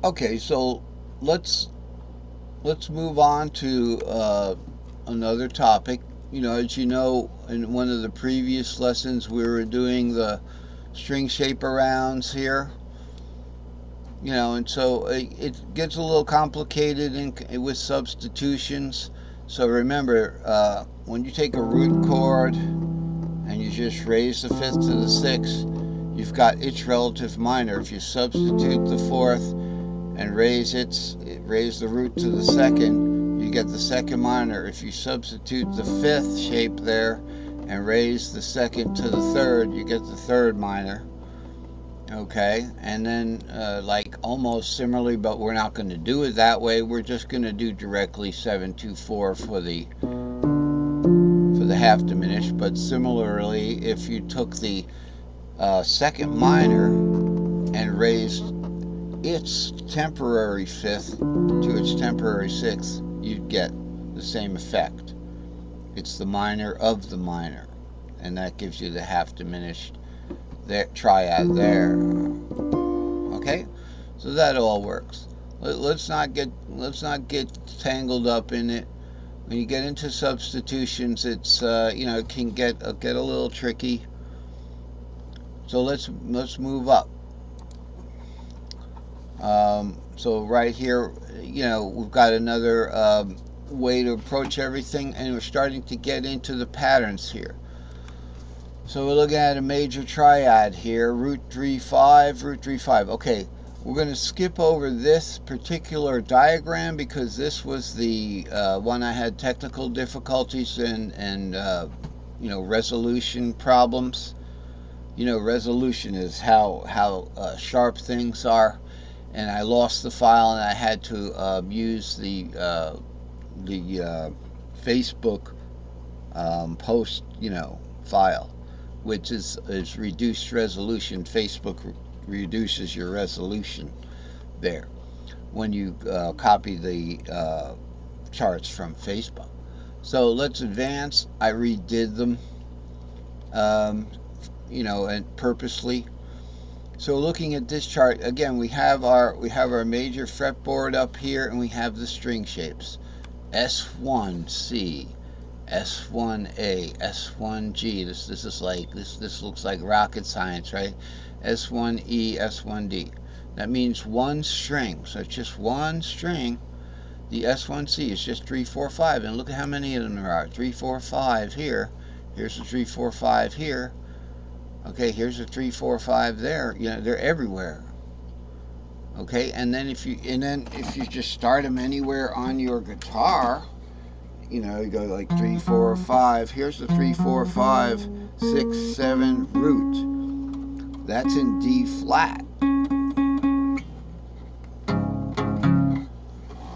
Okay, so let's let's move on to another topic. As you know, in one of the previous lessons, we were doing the string shape arounds here. And so it gets a little complicated with substitutions. So remember, when you take a root chord and you just raise the fifth to the sixth, you've got its relative minor. If you substitute the fourth and raise the root to the second, you get the second minor. If you substitute the fifth shape there and raise the second to the third, you get the third minor. Okay, and then like almost similarly, but we're not going to do it that way. We're just going to do directly 7/2/4 for the half diminished. But similarly, if you took the second minor and raised its temporary fifth to its temporary sixth, you'd get the same effect. It's the minor of the minor, and that gives you the half diminished triad there. Okay, so that all works. Let's not get tangled up in it. When you get into substitutions, it's it can get a little tricky. So let's move up. So right here, we've got another way to approach everything, and we're starting to get into the patterns here. So we're looking at a major triad here, root 3, 5, root 3, 5. Okay, we're going to skip over this particular diagram because this was the one I had technical difficulties and resolution problems. Resolution is how sharp things are, and I lost the file and I had to use the Facebook post file, which is reduced resolution. Facebook reduces your resolution there when you copy the charts from Facebook. So let's advance. I redid them, um, and purposely. So looking at this chart again, we have our major fretboard up here, and we have the string shapes: S1C, S1A, S1G. This is like this looks like rocket science, right? S1E, S1D. That means one string. So it's just one string. The S1C is just 3, 4, 5, and look at how many of them there are. 3, 4, 5 here. Here's a 3, 4, 5 here. Okay, here's a 3, 4, 5 there. They're everywhere. Okay, and then if you just start them anywhere on your guitar, you go like 3, 4, 5. Here's the 3, 4, 5, 6, 7 root. That's in D flat.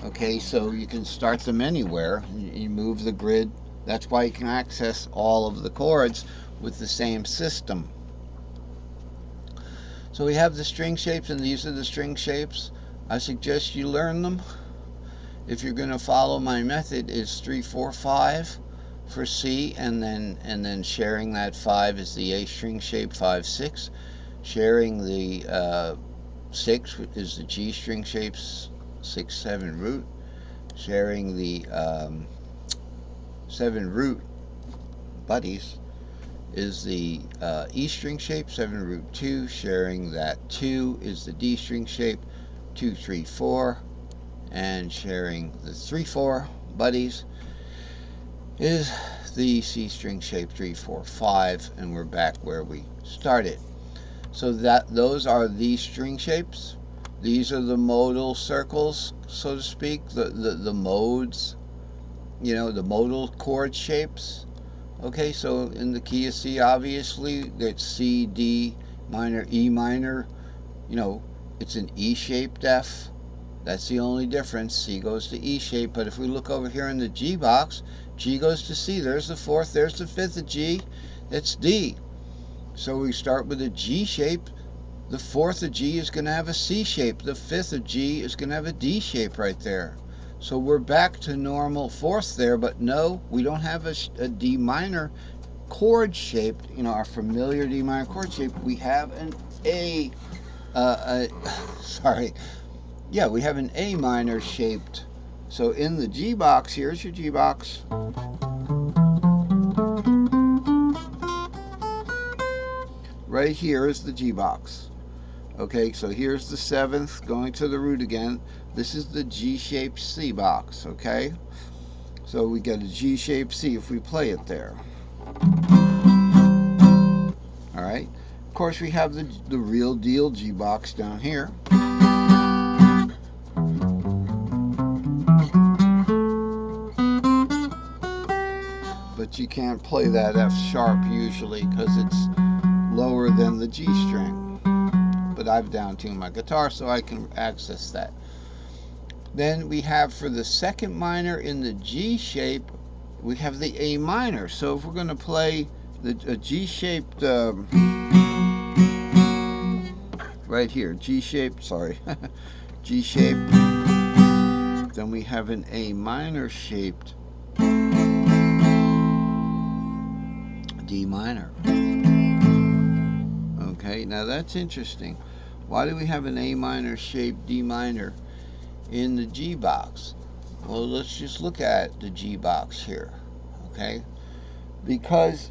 Okay, so you can start them anywhere. You move the grid. That's why you can access all of the chords with the same system. So we have the string shapes, and these are the string shapes. I suggest you learn them. If you're going to follow my method, it's 3, 4, 5 for C, and then sharing that 5 is the A string shape, 5, 6. Sharing the 6 is the G string shapes, 6, 7 root. Sharing the 7 root buddies is the E string shape, 7 root 2. Sharing that 2 is the D string shape, 2, 3, 4. And sharing the 3, 4 buddies is the C string shape, 3, 4, 5, and we're back where we started. So those are the string shapes. These are the modal circles, so to speak, the modes, the modal chord shapes. Okay, so in the key of C, obviously, it's C, D minor, E minor. It's an E-shaped F. That's the only difference. C goes to E shape, but if we look over here in the G box, G goes to C. There's the fourth, there's the fifth of G. It's D. So we start with a G shape. The fourth of G is going to have a C shape. The fifth of G is going to have a D shape right there. So we're back to normal fourths there, but no, we don't have a D minor chord shape, our familiar D minor chord shape. We have an sorry, Yeah, we have an A minor shaped. So in the G box, here's your G box. Right here is the G box. Okay, so here's the 7th going to the root again. This is the G-shaped C box, okay? So we get a G-shaped C if we play it there. All right. Of course, we have the real deal G box down here. But you can't play that F sharp usually because it's lower than the G string. But I've down-tuned my guitar so I can access that. Then we have for the second minor in the G shape, we have the A minor. So if we're going to play a G-shaped, right here, G-shaped, sorry, G-shaped, then we have an A minor shaped D minor. Okay, now that's interesting. Why do we have an A minor shaped D minor in the G box? Well, let's just look at the G box here, okay? Because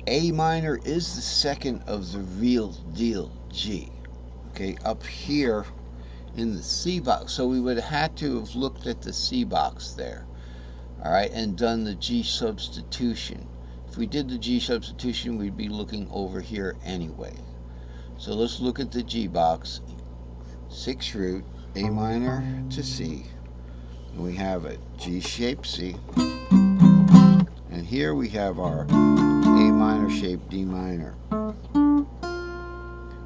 A minor is the second of the real deal G, okay, up here in the C box. So we would have had to have looked at the C box there, all right, and done the G substitution. If we did the G substitution, we'd be looking over here anyway. So let's look at the G box. 6th root, A minor to C. And we have a G-shaped C. And here we have our A minor shaped D minor.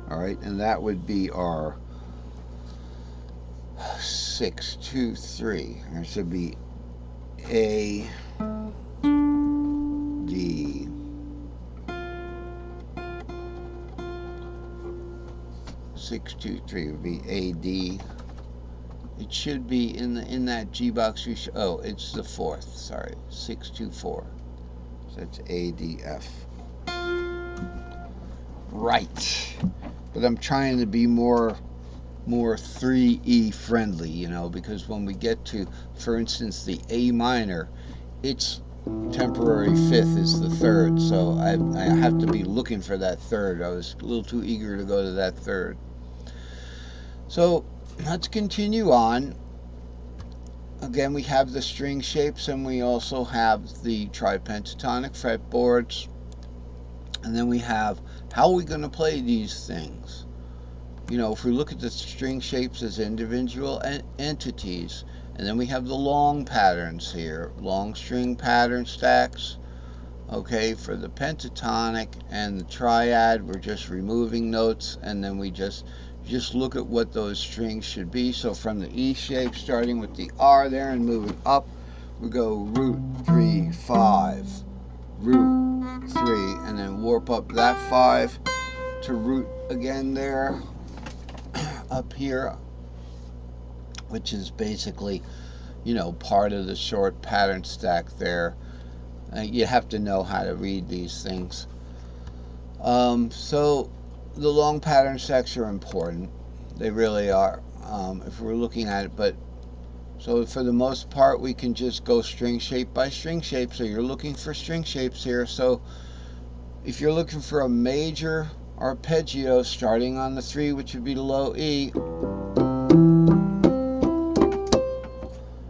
All right, and that would be our 6, 2, 3. This would be A, D, 6, 2, 3 would be A, D. It should be in that G box. Oh, it's the 4th. Sorry, 6, 2, 4. So that's A, D, F. Right. But I'm trying to be more 3E friendly, you know, because when we get to, for instance, the A minor, its temporary 5th is the 3rd, so I have to be looking for that 3rd. I was a little too eager to go to that 3rd. So let's continue on. Again, we have the string shapes, and we also have the tripentatonic fretboards. And then we have, how are we going to play these things? You know, if we look at the string shapes as individual entities, and then we have the long patterns here, long string pattern stacks. Okay, for the pentatonic and the triad, we're just removing notes, and then we just look at what those strings should be. So from the E shape, starting with the R there and moving up, we go root 3, 5, root 3, and then warp up that 5 to root again there, up here, which is basically, you know, part of the short pattern stack there. You have to know how to read these things. So the long pattern stacks are important. They really are, if we're looking at it. But so for the most part, we can just go string shape by string shape. So you're looking for string shapes here. So if you're looking for a major arpeggio starting on the 3, which would be the low E,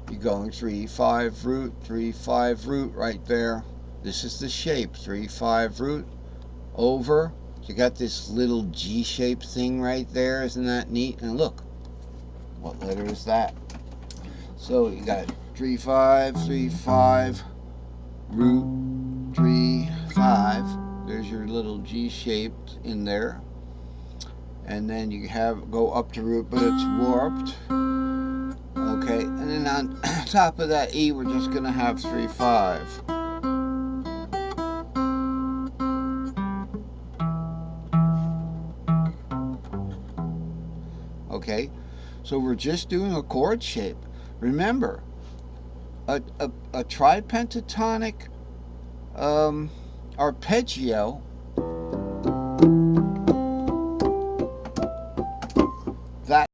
you're going 3, 5 root, 3, 5 root right there. This is the shape, 3, 5 root, over. You got this little G-shaped thing right there. Isn't that neat? And look, what letter is that? So you got 3, 5, 3, 5, root, 3, 5. There's your little G-shaped in there. And then you have go up to root, but it's warped. Okay, and then on top of that E, we're just going to have 3, 5. Okay, so we're just doing a chord shape. Remember, a tripentatonic arpeggio